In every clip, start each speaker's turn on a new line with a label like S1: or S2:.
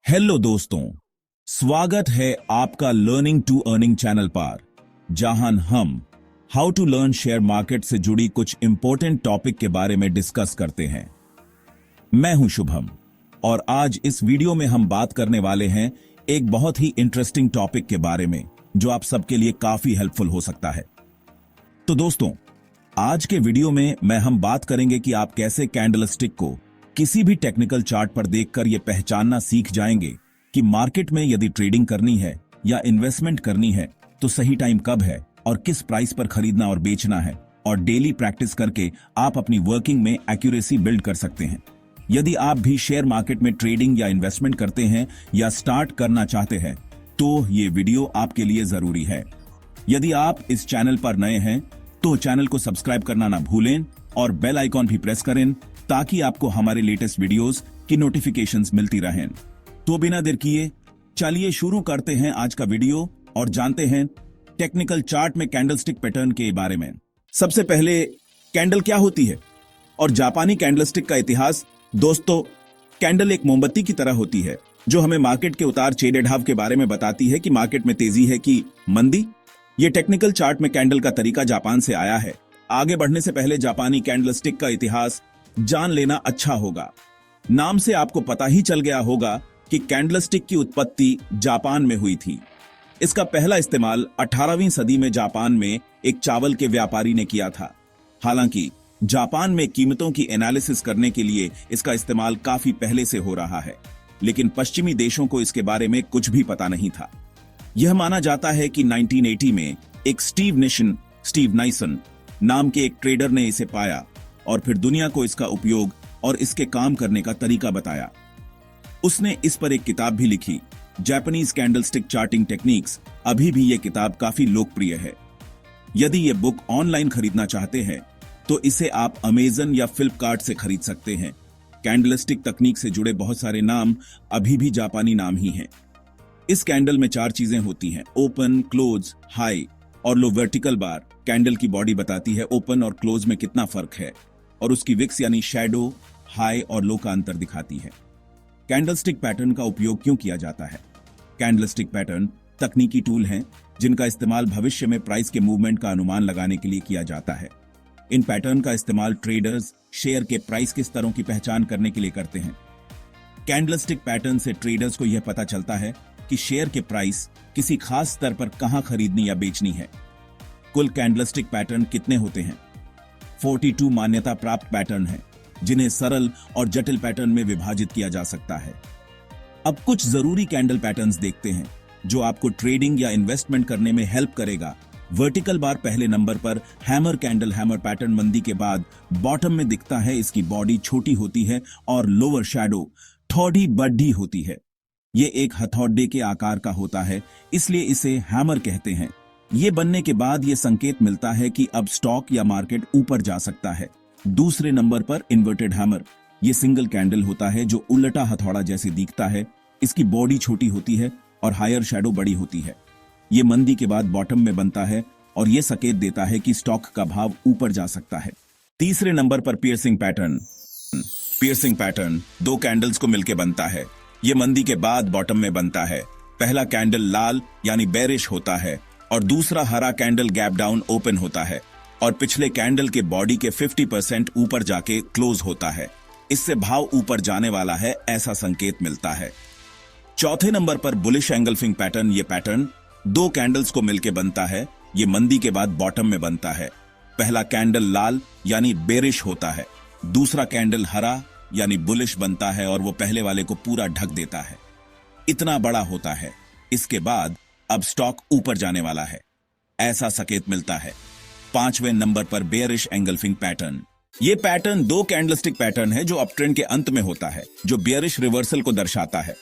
S1: Hello दोस्तों, स्वागत है आपका लर्निंग टू अर्निंग चैनल पर, जहां हम how to learn share market से जुड़ी कुछ इंपॉर्टेंट टॉपिक के बारे में डिस्कस करते हैं। मैं हूं शुभम और आज इस वीडियो में हम बात करने वाले हैं एक बहुत ही इंटरेस्टिंग टॉपिक के बारे में जो आप सबके लिए काफी हेल्पफुल हो सकता है। तो दोस्तों, आज के वीडियो में हम बात करेंगे कि आप कैसे कैंडलस्टिक को किसी भी टेक्निकल चार्ट पर देखकर यह पहचानना सीख जाएंगे कि मार्केट में यदि ट्रेडिंग करनी है या इन्वेस्टमेंट करनी है तो सही टाइम कब है और किस प्राइस पर खरीदना और बेचना है, और डेली प्रैक्टिस करके आप अपनी वर्किंग में एक्यूरेसी बिल्ड कर सकते हैं। यदि आप भी शेयर मार्केट में ट्रेडिंग या इन्वेस्टमेंट करते हैं या स्टार्ट करना चाहते हैं तो ये वीडियो आपके लिए जरूरी है। यदि आप इस चैनल पर नए हैं तो चैनल को सब्सक्राइब करना ना भूलें और बेल आइकॉन भी प्रेस करें ताकि आपको हमारे लेटेस्ट वीडियोस की नोटिफिकेशंस मिलती रहें। तो बिना देर किए चलिए शुरू करते हैं आज का वीडियो और जानते हैं टेक्निकल चार्ट में कैंडलस्टिक पैटर्न के बारे में। सबसे पहले कैंडल क्या होती है और जापानी कैंडलस्टिक का इतिहास। दोस्तों, कैंडल एक मोमबत्ती की तरह होती है जो हमें मार्केट के उतार चढ़ाव के बारे में बताती है कि मार्केट में तेजी है कि मंदी। ये टेक्निकल चार्ट में कैंडल का तरीका जापान से आया है। आगे बढ़ने से पहले जापानी कैंडलस्टिक का इतिहास जान लेना अच्छा होगा। नाम से आपको पता ही चल गया होगा कि कैंडलस्टिक की उत्पत्ति जापान में हुई थी। इसका पहला इस्तेमाल 18वीं सदी में जापान में एक चावल के व्यापारी ने किया था। हालांकि जापान में कीमतों की एनालिसिस करने के लिए इसका इस्तेमाल काफी पहले से हो रहा है, लेकिन पश्चिमी देशों को इसके बारे में कुछ भी पता नहीं था। यह माना जाता है कि 1980 में एक स्टीव नाइसन नाम के एक ट्रेडर ने इसे पाया और फिर दुनिया को इसका उपयोग और इसके काम करने का तरीका बताया। उसने इस पर एक किताब भी लिखी, जापानीज कैंडलस्टिक चार्टिंग टेक्निक्स। अभी भी यह किताब काफी लोकप्रिय है। यदि यह बुक ऑनलाइन खरीदना चाहते हैं तो इसे आप अमेजन या फ्लिपकार्ट से खरीद सकते हैं। कैंडलस्टिक तकनीक से जुड़े बहुत सारे नाम अभी भी जापानी नाम ही हैं। इस कैंडल में 4 चीजें होती हैं: ओपन, क्लोज, हाई और लो। वर्टिकल बार कैंडल की बॉडी बताती है ओपन और क्लोज में कितना फर्क है, और उसकी विक्स यानी शैडो हाई और लो का अंतर दिखाती है। कैंडलस्टिक पैटर्न का उपयोग क्यों किया जाता है? कैंडलस्टिक पैटर्न तकनीकी टूल हैं जिनका इस्तेमाल भविष्य में प्राइस के मूवमेंट का अनुमान लगाने के लिए किया जाता है। इन पैटर्न का इस्तेमाल ट्रेडर्स शेयर के प्राइस के स्तरों की पहचान करने के लिए करते हैं। कैंडलस्टिक पैटर्न से ट्रेडर्स को यह पता चलता है कि शेयर के प्राइस किसी खास स्तर पर कहां खरीदनी या बेचनी है। कुल कैंडलस्टिक पैटर्न कितने होते हैं? 42 मान्यता प्राप्त पैटर्न हैं जिन्हें सरल और जटिल पैटर्न में विभाजित किया जा सकता है। अब कुछ जरूरी कैंडल पैटर्न्स देखते हैं जो आपको ट्रेडिंग या इन्वेस्टमेंट करने में हेल्प करेगा। वर्टिकल बार पहले नंबर पर हैमर कैंडल। हैमर पैटर्न मंदी के बाद बॉटम में दिखता है। इसकी बॉडी छोटी होती है और लोअर शैडो थोड़ी बड़ी होती है। ये एक हथौड़े के आकार का होता है, इसलिए इसे हैमर कहते हैं। ये बनने के बाद ये संकेत मिलता है कि अब स्टॉक या मार्केट ऊपर जा सकता है। दूसरे नंबर पर इन्वर्टेड हैमर। ये सिंगल कैंडल होता है जो उल्टा हथौड़ा जैसे दिखता है। इसकी बॉडी छोटी होती है और हायर शैडो बड़ी होती है। ये मंदी के बाद बॉटम में बनता है और ये संकेत देता है कि स्टॉक का भाव ऊपर जा सकता है। तीसरे नंबर पर piercing pattern. Piercing pattern 2 candles को मिलकर बनता है। ये मंदी के बाद बॉटम में बनता है। पहला कैंडल लाल यानी बेरिश होता है और दूसरा हरा कैंडल गैप डाउन ओपन होता है और पिछले कैंडल के बॉडी के 50% ऊपर जाके क्लोज होता है। इससे भाव ऊपर जाने वाला है ऐसा संकेत मिलता है। चौथे नंबर पर बुलिश एंगल्फिंग पैटर्न। ये पैटर्न 2 कैंडल्स को मिलकर बनता है। ये मंदी के बाद बॉटम में बनता है। पहला कैंडल लाल यानी बेरिश होता है, दूसरा कैंडल हरा यानी बुलिश बनता है और वो पहले वाले को पूरा ढक देता है। इतना बड़ा होता है। इसके बाद अब स्टॉक ऊपर जाने वाला है ऐसा संकेत मिलता है। 5वें नंबर पर बेयरिश एंगल्फिंग पैटर्न। ये पैटर्न 2 कैंडलस्टिक पैटर्न है जो अपट्रेंड के अंत में होता है, जो बेयरिश रिवर्सल को दर्शाता है।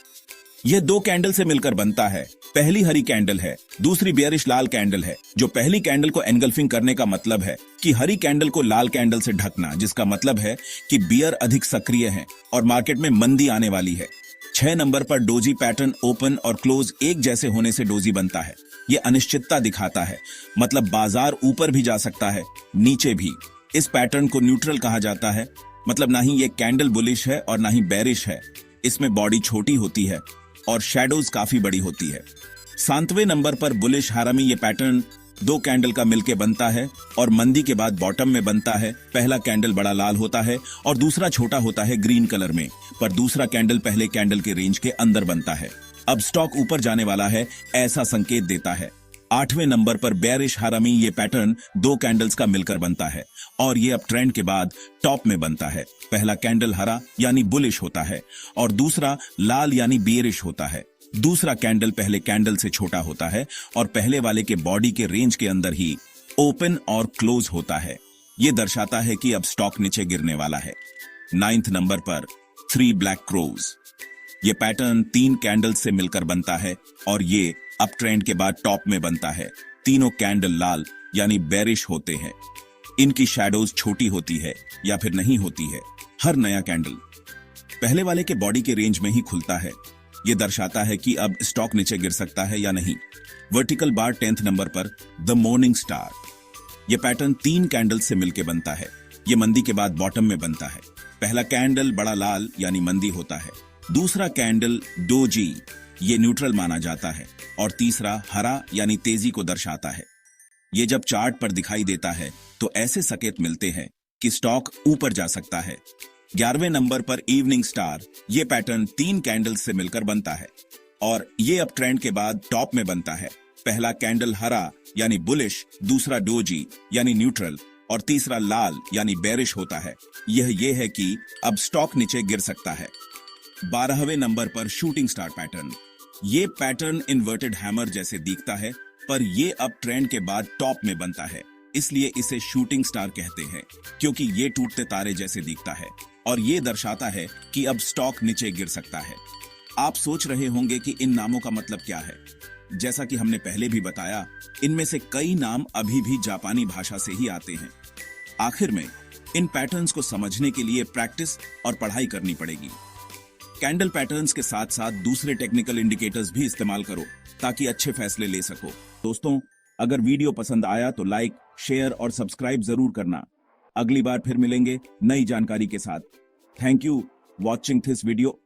S1: यह 2 कैंडल से मिलकर बनता है। पहली हरी कैंडल है, दूसरी बेयरिश लाल कैंडल है। जो पहली कैंडल को एंगल्फिंग करने का मतलब है कि हरी कैंडल को लाल कैंडल से ढकना, जिसका मतलब है कि बियर अधिक सक्रिय है और मार्केट में मंदी आने वाली है। 6 नंबर पर डोजी पैटर्न। ओपन और क्लोज एक जैसे होने से डोजी बनता है। यह अनिश्चितता दिखाता है, मतलब बाजार ऊपर भी जा सकता है, नीचे भी। इस पैटर्न को न्यूट्रल कहा जाता है, मतलब ना ही ये कैंडल बुलिश है और ना ही बेरिश है। इसमें बॉडी छोटी होती है, और शैडोज काफी बड़ी होती है। 7वें नंबर पर बुलिश हारामी। ये पैटर्न 2 कैंडल का मिलके बनता है और मंदी के बाद बॉटम में बनता है। पहला कैंडल बड़ा लाल होता है और दूसरा छोटा होता है ग्रीन कलर में, पर दूसरा कैंडल पहले कैंडल के रेंज के अंदर बनता है। अब स्टॉक ऊपर जाने वाला है, ऐसा संकेत देता है। 8वें नंबर पर बेयरिश हारामी। ये पैटर्न 2 कैंडल्स का मिलकर बनता है और ये अब ट्रेंड के बाद टॉप में बनता है। पहला कैंडल हरा यानी बुलिश होता है और दूसरा लाल यानी बेयरिश होता है। दूसरा कैंडल पहले कैंडल से छोटा होता है और पहले वाले के बॉडी के रेंज के अंदर ही ओपन और क्लोज होता है। यह दर्शाता है कि अब स्टॉक नीचे गिरने वाला है। 9th नंबर पर 3 ब्लैक क्रोज। ये पैटर्न 3 कैंडल से मिलकर बनता है और ये अप ट्रेंड के बाद टॉप में बनता है। तीनों कैंडल लाल यानी बेरिश होते हैं। इनकी शैडोज छोटी होती है या फिर नहीं होती है। हर नया कैंडल पहले वाले के बॉडी के रेंज में ही खुलता है। यह दर्शाता है कि अब स्टॉक नीचे गिर सकता है या नहीं। वर्टिकल बार 10th नंबर पर द मॉर्निंग स्टार। यह पैटर्न 3 कैंडल से मिलकर बनता है। यह मंदी के बाद बॉटम में बनता है। पहला कैंडल बड़ा लाल यानी मंदी होता है, दूसरा कैंडल डोजी ये न्यूट्रल माना जाता है और तीसरा हरा यानी तेजी को दर्शाता है। ये जब चार्ट पर दिखाई देता है तो ऐसे संकेत मिलते हैं कि स्टॉक ऊपर जा सकता है। 11वें नंबर पर इवनिंग स्टार। ये पैटर्न 3 कैंडल से मिलकर बनता है और ये अब ट्रेंड के बाद टॉप में बनता है। पहला कैंडल हरा यानी बुलिश, दूसरा डोजी यानी न्यूट्रल और तीसरा लाल यानी बेरिश होता है। यह है कि अब स्टॉक नीचे गिर सकता है। 12वें नंबर पर शूटिंग स्टार पैटर्न। ये पैटर्न इन्वर्टेड हैमर जैसे दिखता है, पर ये अब ट्रेंड के बाद टॉप में बनता है, इसलिए इसे शूटिंग स्टार कहते हैं क्योंकि ये टूटते तारे जैसे दिखता है और ये दर्शाता है कि अब स्टॉक नीचे गिर सकता है। आप सोच रहे होंगे कि इन नामों का मतलब क्या है। जैसा कि हमने पहले भी बताया, इनमें से कई नाम अभी भी जापानी भाषा से ही आते हैं। आखिर में इन पैटर्न्स को समझने के लिए प्रैक्टिस और पढ़ाई करनी पड़ेगी। कैंडल पैटर्न्स के साथ साथ दूसरे टेक्निकल इंडिकेटर्स भी इस्तेमाल करो ताकि अच्छे फैसले ले सको। दोस्तों, अगर वीडियो पसंद आया तो लाइक, शेयर और सब्सक्राइब जरूर करना। अगली बार फिर मिलेंगे नई जानकारी के साथ। Thank you watching this video.